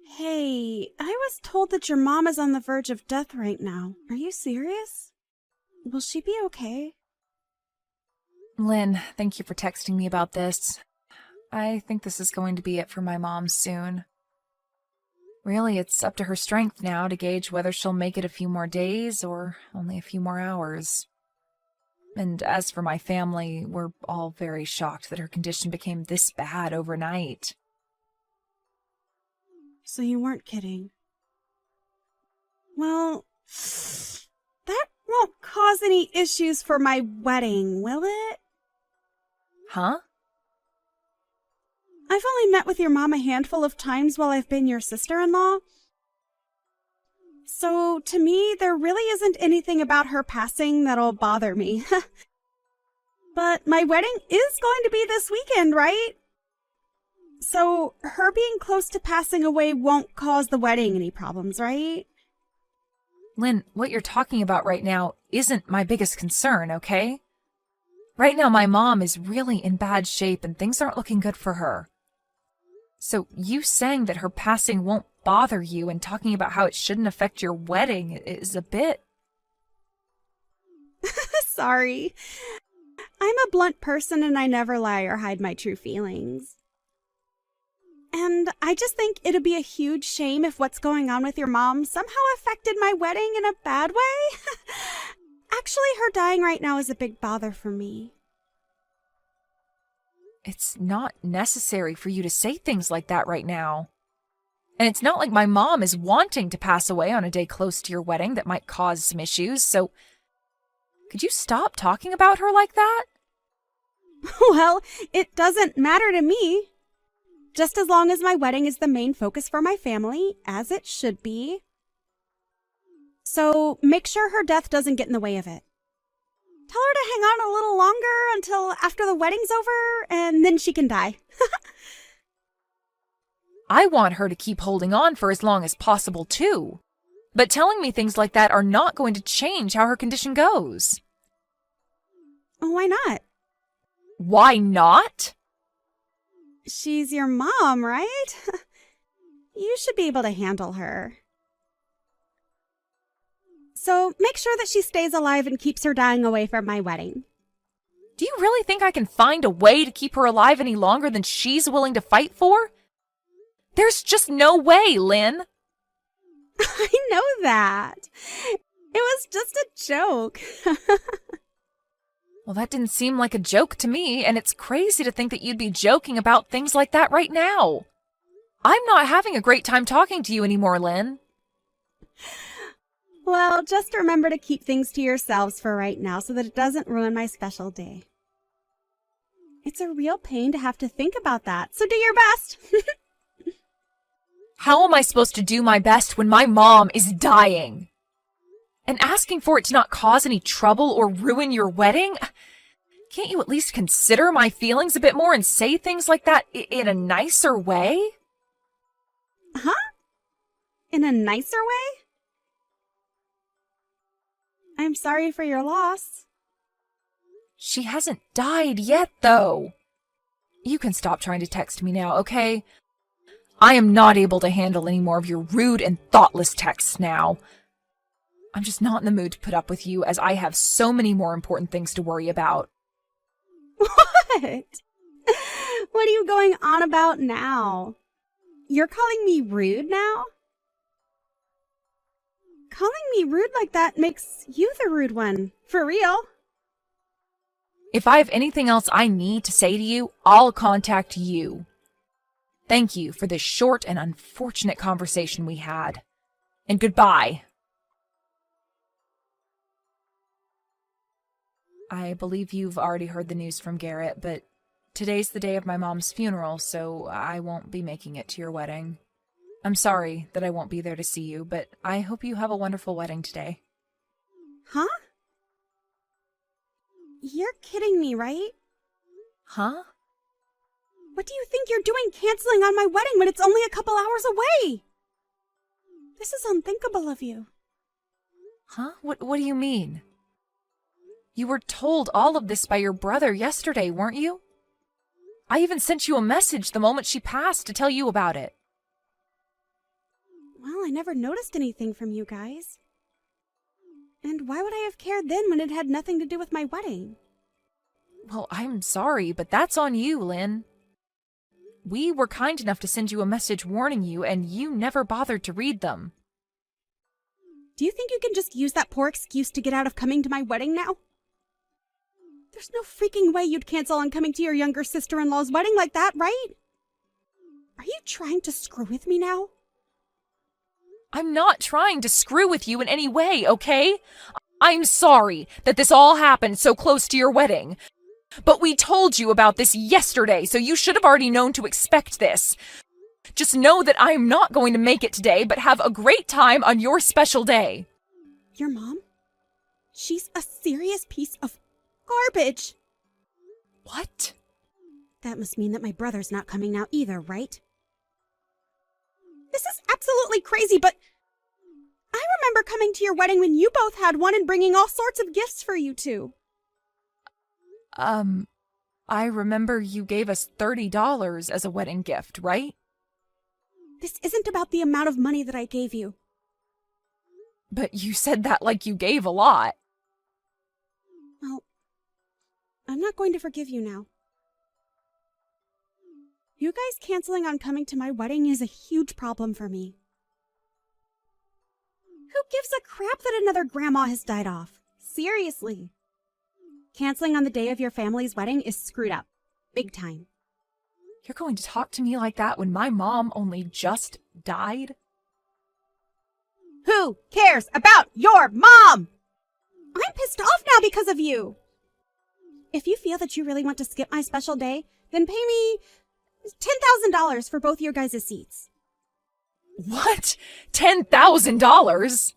Hey, I was told that your mom is on the verge of death right now. Are you serious? Will she be okay? Lynn, thank you for texting me about this. I think this is going to be it for my mom soon. Really, it's up to her strength now to gauge whether she'll make it a few more days or only a few more hours. And as for my family, we're all very shocked that her condition became this bad overnight. So you weren't kidding. Well, that won't cause any issues for my wedding, will it? Huh? I've only met with your mom a handful of times while I've been your sister-in-law. So, to me, there really isn't anything about her passing that'll bother me. But my wedding is going to be this weekend, right? So, her being close to passing away won't cause the wedding any problems, right? Lynn, what you're talking about right now isn't my biggest concern, okay? Right now, my mom is really in bad shape and things aren't looking good for her. So you saying that her passing won't bother you and talking about how it shouldn't affect your wedding is a bit... Sorry. I'm a blunt person and I never lie or hide my true feelings. And I just think it'd be a huge shame if what's going on with your mom somehow affected my wedding in a bad way. Actually, her dying right now is a big bother for me. It's not necessary for you to say things like that right now. And it's not like my mom is wanting to pass away on a day close to your wedding that might cause some issues, so could you stop talking about her like that? Well, it doesn't matter to me. Just as long as my wedding is the main focus for my family, as it should be. So make sure her death doesn't get in the way of it. Tell her to hang on a little longer until after the wedding's over, and then she can die. I want her to keep holding on for as long as possible, too. But telling me things like that are not going to change how her condition goes. Why not? Why not? She's your mom, right? You should be able to handle her. So make sure that she stays alive and keeps her dying away from my wedding. Do you really think I can find a way to keep her alive any longer than she's willing to fight for? There's just no way, Lynn. I know that. It was just a joke. Well, that didn't seem like a joke to me, and it's crazy to think that you'd be joking about things like that right now. I'm not having a great time talking to you anymore, Lynn. Well, just remember to keep things to yourselves for right now so that it doesn't ruin my special day. It's a real pain to have to think about that, so do your best. How am I supposed to do my best when my mom is dying? And asking for it to not cause any trouble or ruin your wedding? Can't you at least consider my feelings a bit more and say things like that in a nicer way? Huh? In a nicer way? I'm sorry for your loss. She hasn't died yet, though. You can stop trying to text me now, okay? I am not able to handle any more of your rude and thoughtless texts now. I'm just not in the mood to put up with you, as I have so many more important things to worry about. What? What are you going on about now? You're calling me rude now? Calling me rude like that makes you the rude one. For real. If I have anything else I need to say to you, I'll contact you. Thank you for this short and unfortunate conversation we had. And goodbye. I believe you've already heard the news from Garrett, but today's the day of my mom's funeral, so I won't be making it to your wedding. I'm sorry that I won't be there to see you, but I hope you have a wonderful wedding today. Huh? You're kidding me, right? Huh? What do you think you're doing canceling on my wedding when it's only a couple hours away? This is unthinkable of you. Huh? What do you mean? You were told all of this by your brother yesterday, weren't you? I even sent you a message the moment she passed to tell you about it. never noticed anything from you guys. And why would I have cared then when it had nothing to do with my wedding? Well, I'm sorry, but that's on you, Lynn. We were kind enough to send you a message warning you, and you never bothered to read them. Do you think you can just use that poor excuse to get out of coming to my wedding now? There's no freaking way you'd cancel on coming to your younger sister-in-law's wedding like that, right? Are you trying to screw with me now? I'm not trying to screw with you in any way, okay? I'm sorry that this all happened so close to your wedding. But we told you about this yesterday, so you should have already known to expect this. Just know that I'm not going to make it today, but have a great time on your special day. Your mom? She's a serious piece of garbage. What? That must mean that my brother's not coming now either, right? This is absolutely crazy, but I remember coming to your wedding when you both had one and bringing all sorts of gifts for you two. I remember you gave us $30 as a wedding gift, right? This isn't about the amount of money that I gave you. But you said that like you gave a lot. Well, I'm not going to forgive you now. You guys canceling on coming to my wedding is a huge problem for me. Who gives a crap that another grandma has died off? Seriously. Canceling on the day of your family's wedding is screwed up. Big time. You're going to talk to me like that when my mom only just died? Who cares about your mom? I'm pissed off now because of you. If you feel that you really want to skip my special day, then pay me $10,000 for both your guys' seats. What? $10,000?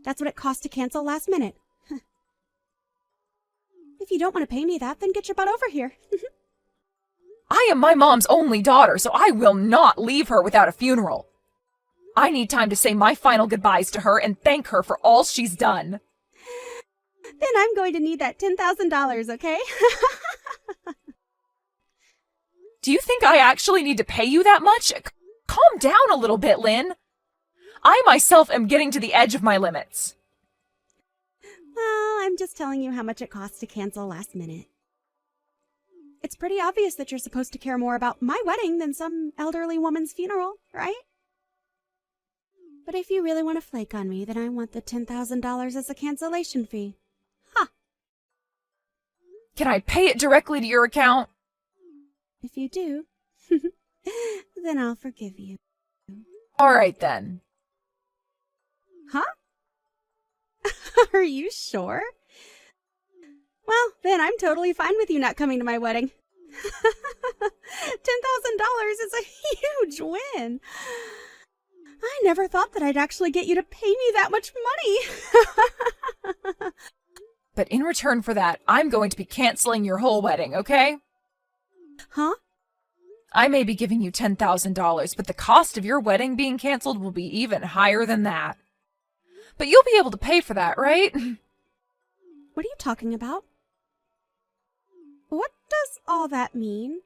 That's what it cost to cancel last minute. If you don't want to pay me that, then get your butt over here. I am my mom's only daughter, so I will not leave her without a funeral. I need time to say my final goodbyes to her and thank her for all she's done. Then I'm going to need that $10,000, okay? Do you think I actually need to pay you that much? Calm down a little bit, Lynn. I myself am getting to the edge of my limits. Well, I'm just telling you how much it costs to cancel last minute. It's pretty obvious that you're supposed to care more about my wedding than some elderly woman's funeral, right? But if you really want to flake on me, then I want the $10,000 as a cancellation fee. Ha! Can I pay it directly to your account? If you do, then I'll forgive you. All right, then. Huh? Are you sure? Well, then I'm totally fine with you not coming to my wedding. $10,000 is a huge win. I never thought that I'd actually get you to pay me that much money. But in return for that, I'm going to be canceling your whole wedding, okay? Huh? I may be giving you $10,000, but the cost of your wedding being canceled will be even higher than that. But you'll be able to pay for that, right? What are you talking about? What does all that mean?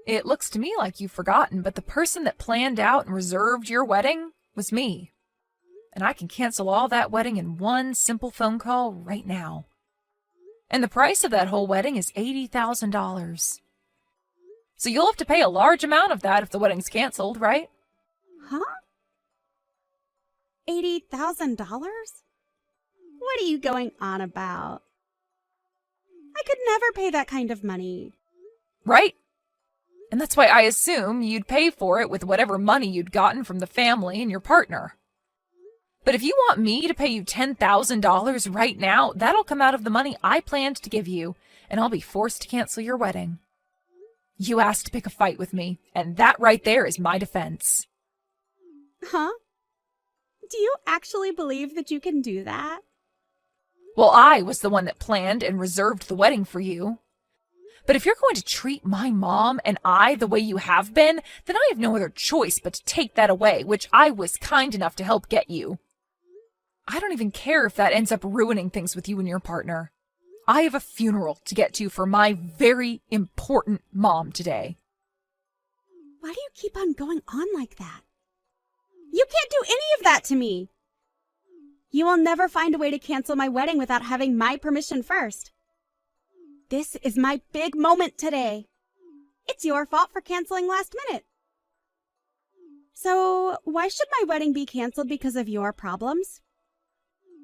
It looks to me like you've forgotten, but the person that planned out and reserved your wedding was me. And I can cancel all that wedding in one simple phone call right now. And the price of that whole wedding is $80,000. So you'll have to pay a large amount of that if the wedding's canceled, right? Huh? $80,000? What are you going on about? I could never pay that kind of money. Right? And that's why I assume you'd pay for it with whatever money you'd gotten from the family and your partner. But if you want me to pay you $10,000 right now, that'll come out of the money I planned to give you, and I'll be forced to cancel your wedding. You asked to pick a fight with me, and that right there is my defense. Huh? Do you actually believe that you can do that? Well, I was the one that planned and reserved the wedding for you. But if you're going to treat my mom and I the way you have been, then I have no other choice but to take that away, which I was kind enough to help get you. I don't even care if that ends up ruining things with you and your partner. I have a funeral to get to for my very important mom today. Why do you keep on going on like that? You can't do any of that to me. You will never find a way to cancel my wedding without having my permission first. This is my big moment today. It's your fault for canceling last minute. So, why should my wedding be canceled because of your problems?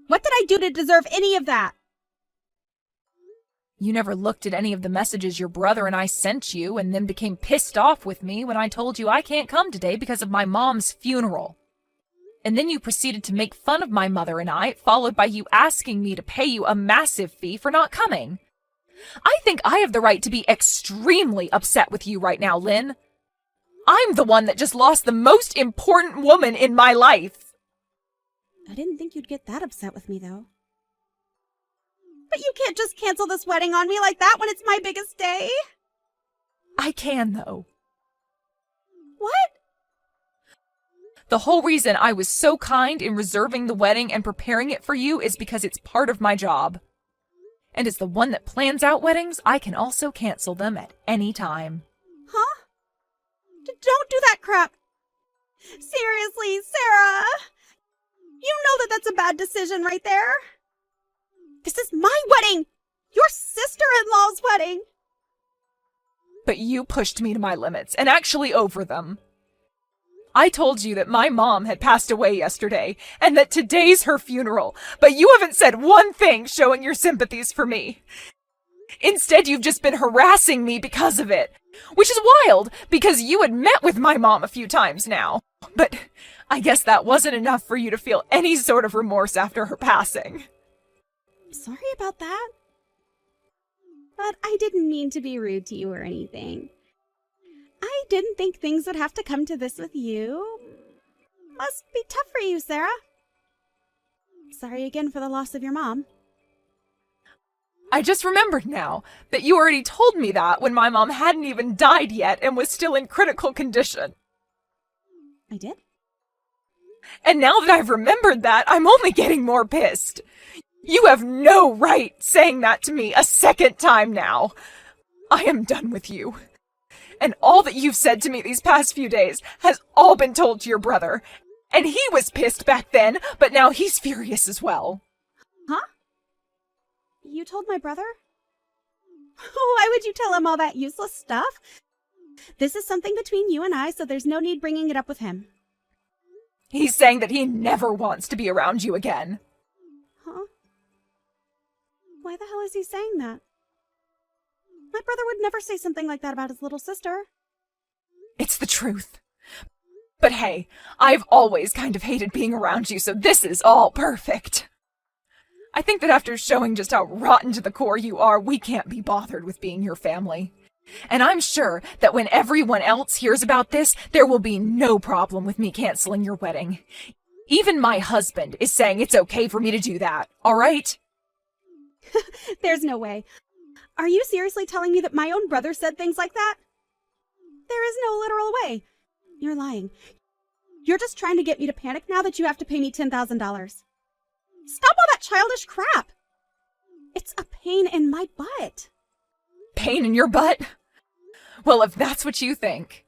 What did I do to deserve any of that? You never looked at any of the messages your brother and I sent you and then became pissed off with me when I told you I can't come today because of my mom's funeral. And then you proceeded to make fun of my mother and I, followed by you asking me to pay you a massive fee for not coming. I think I have the right to be extremely upset with you right now, Lynn. I'm the one that just lost the most important woman in my life. I didn't think you'd get that upset with me, though. But you can't just cancel this wedding on me like that when it's my biggest day. I can, though. What? The whole reason I was so kind in reserving the wedding and preparing it for you is because it's part of my job. And as the one that plans out weddings, I can also cancel them at any time. Huh? Don't do that crap. Seriously, Sarah. You know that that's a bad decision right there. This is my wedding. Your sister-in-law's wedding. But you pushed me to my limits, and actually over them. I told you that my mom had passed away yesterday, and that today's her funeral, but you haven't said one thing showing your sympathies for me. Instead, you've just been harassing me because of it, which is wild, because you had met with my mom a few times now. But I guess that wasn't enough for you to feel any sort of remorse after her passing. Sorry about that. But I didn't mean to be rude to you or anything. I didn't think things would have to come to this with you. Must be tough for you, Sarah. Sorry again for the loss of your mom. I just remembered now that you already told me that when my mom hadn't even died yet and was still in critical condition. I did? And now that I've remembered that, I'm only getting more pissed. You have no right saying that to me a second time now. I am done with you. And all that you've said to me these past few days has all been told to your brother. And he was pissed back then, but now he's furious as well. Huh? You told my brother? Why would you tell him all that useless stuff? This is something between you and I, so there's no need bringing it up with him. He's saying that he never wants to be around you again. Huh? Why the hell is he saying that? My brother would never say something like that about his little sister. It's the truth. But hey, I've always kind of hated being around you, so this is all perfect. I think that after showing just how rotten to the core you are, we can't be bothered with being your family. And I'm sure that when everyone else hears about this, there will be no problem with me canceling your wedding. Even my husband is saying it's okay for me to do that, all right? There's no way. Are you seriously telling me that my own brother said things like that? There is no literal way. You're lying. You're just trying to get me to panic now that you have to pay me $10,000. Stop all that childish crap. It's a pain in my butt. Pain in your butt? Well, if that's what you think.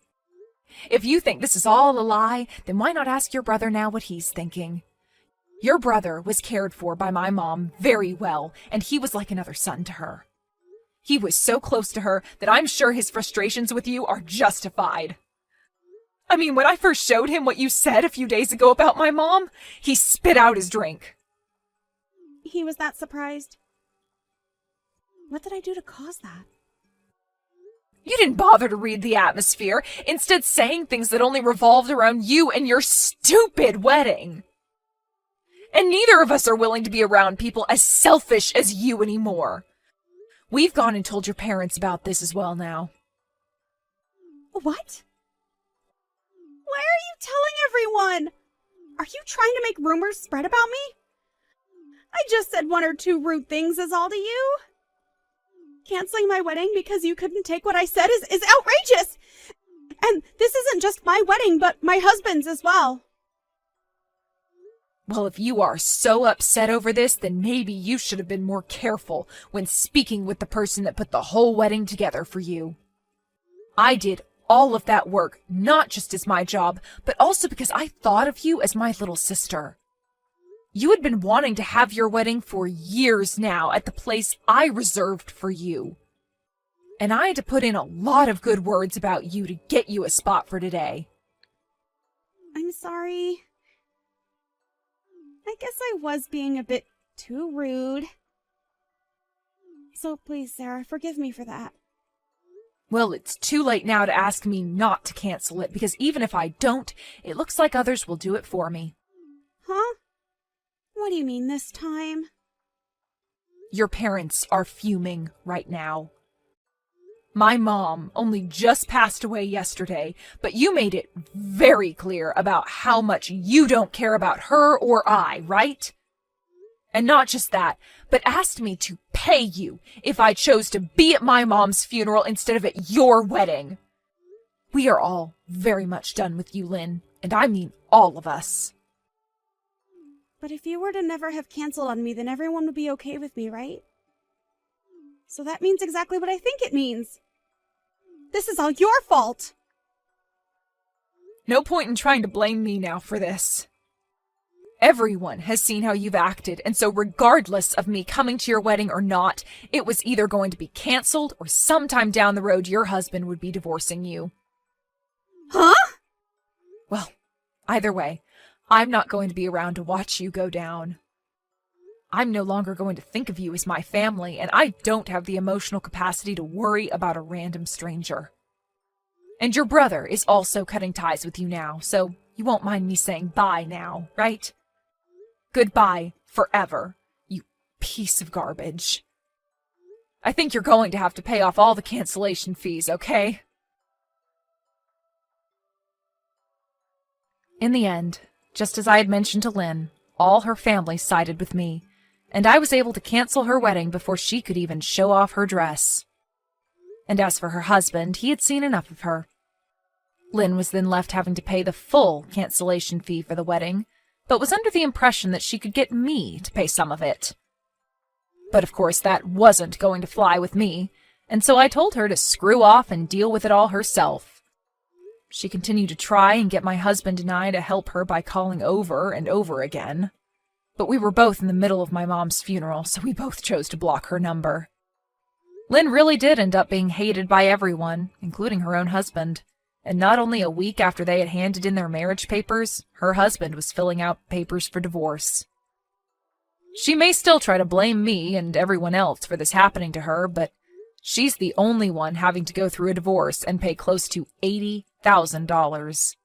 If you think this is all a lie, then why not ask your brother now what he's thinking? Your brother was cared for by my mom very well, and he was like another son to her. He was so close to her that I'm sure his frustrations with you are justified. I mean, when I first showed him what you said a few days ago about my mom, he spit out his drink. He was that surprised. What did I do to cause that? You didn't bother to read the atmosphere, instead saying things that only revolved around you and your stupid wedding. And neither of us are willing to be around people as selfish as you anymore. We've gone and told your parents about this as well now. What? Why are you telling everyone? Are you trying to make rumors spread about me? I just said one or two rude things is all to you. Canceling my wedding because you couldn't take what I said is outrageous. And this isn't just my wedding, but my husband's as well. Well, if you are so upset over this, then maybe you should have been more careful when speaking with the person that put the whole wedding together for you. I did all of that work, not just as my job, but also because I thought of you as my little sister. You had been wanting to have your wedding for years now at the place I reserved for you. And I had to put in a lot of good words about you to get you a spot for today. I'm sorry. I guess I was being a bit too rude. So please, Sarah, forgive me for that. Well, it's too late now to ask me not to cancel it, because even if I don't, it looks like others will do it for me. Huh? What do you mean this time? Your parents are fuming right now. My mom only just passed away yesterday, but you made it very clear about how much you don't care about her or I, right? And not just that, but asked me to pay you if I chose to be at my mom's funeral instead of at your wedding. We are all very much done with you, Lynn, and I mean all of us. But if you were to never have canceled on me, then everyone would be okay with me, right? So that means exactly what I think it means. This is all your fault. No point in trying to blame me now for this. Everyone has seen how you've acted, and so regardless of me coming to your wedding or not, it was either going to be canceled or sometime down the road your husband would be divorcing you. Huh? Well, either way, I'm not going to be around to watch you go down. I'm no longer going to think of you as my family, and I don't have the emotional capacity to worry about a random stranger. And your brother is also cutting ties with you now, so you won't mind me saying bye now, right? Goodbye forever, you piece of garbage. I think you're going to have to pay off all the cancellation fees, okay? In the end, just as I had mentioned to Lynn, all her family sided with me, and I was able to cancel her wedding before she could even show off her dress. And as for her husband, he had seen enough of her. Lynn was then left having to pay the full cancellation fee for the wedding, but was under the impression that she could get me to pay some of it. But of course that wasn't going to fly with me, and so I told her to screw off and deal with it all herself. She continued to try and get my husband and I to help her by calling over and over again. But we were both in the middle of my mom's funeral, so we both chose to block her number. Lynn really did end up being hated by everyone, including her own husband. And not only a week after they had handed in their marriage papers, her husband was filling out papers for divorce. She may still try to blame me and everyone else for this happening to her, but she's the only one having to go through a divorce and pay close to $80,000.